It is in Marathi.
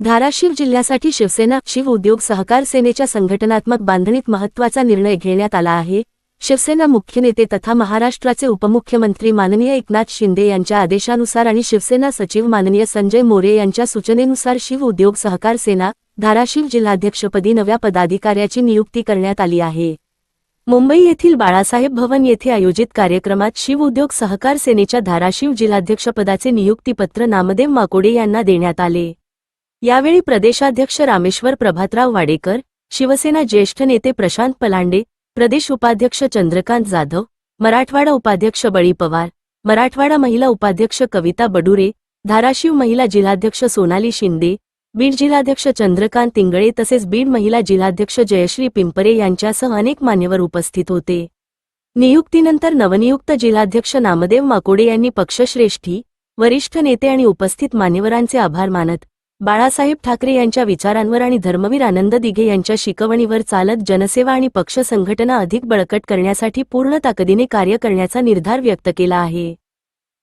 धाराशिव जिल्ह्यासाठी शिवसेना शिव उद्योग सहकार सेनेच्या संघटनात्मक बांधणीत महत्त्वाचा निर्णय घेण्यात आला आहे। शिवसेना मुख्य नेते तथा महाराष्ट्राचे उपमुख्यमंत्री माननीय एकनाथ शिंदे यांच्या आदेशानुसार आणि शिवसेना सचिव माननीय संजय मोरे यांच्या सूचनेनुसार शिव उद्योग सहकार सेना धाराशिव जिल्हाध्यक्षपदी नव्या पदाधिकाऱ्याची नियुक्ती करण्यात आली आहे। मुंबई येथील बाळासाहेब भवन येथे आयोजित कार्यक्रमात शिव उद्योग सहकार सेनेच्या धाराशिव जिल्हाध्यक्षपदाचे नियुक्तीपत्र नामदेव माकोडे यांना देण्यात आले। यावेळी प्रदेशाध्यक्ष रामेश्वर प्रभातराव वाडेकर, शिवसेना ज्येष्ठ नेते प्रशांत पलांडे, प्रदेश उपाध्यक्ष चंद्रकांत जाधव, मराठवाडा उपाध्यक्ष बळी पवार, मराठवाडा महिला उपाध्यक्ष कविता बडुरे, धाराशिव महिला जिल्हाध्यक्ष सोनाली शिंदे, बीड जिल्हाध्यक्ष चंद्रकांत इंगळे तसेच बीड महिला जिल्हाध्यक्ष जयश्री पिंपरे यांच्यासह अनेक मान्यवर उपस्थित होते। नियुक्तीनंतर नवनियुक्त जिल्हाध्यक्ष नामदेव माकोडे यांनी पक्षश्रेष्ठी, वरिष्ठ नेते आणि उपस्थित मान्यवरांचे आभार मानत बाळासाहेब ठाकरे यांच्या विचारांवर आणि धर्मवीर आनंद दिघे यांच्या शिकवणीवर चालत जनसेवा आणि पक्ष संघटना अधिक बळकट करण्यासाठी पूर्ण ताकदीने कार्य करण्याचा निर्धार व्यक्त केला आहे।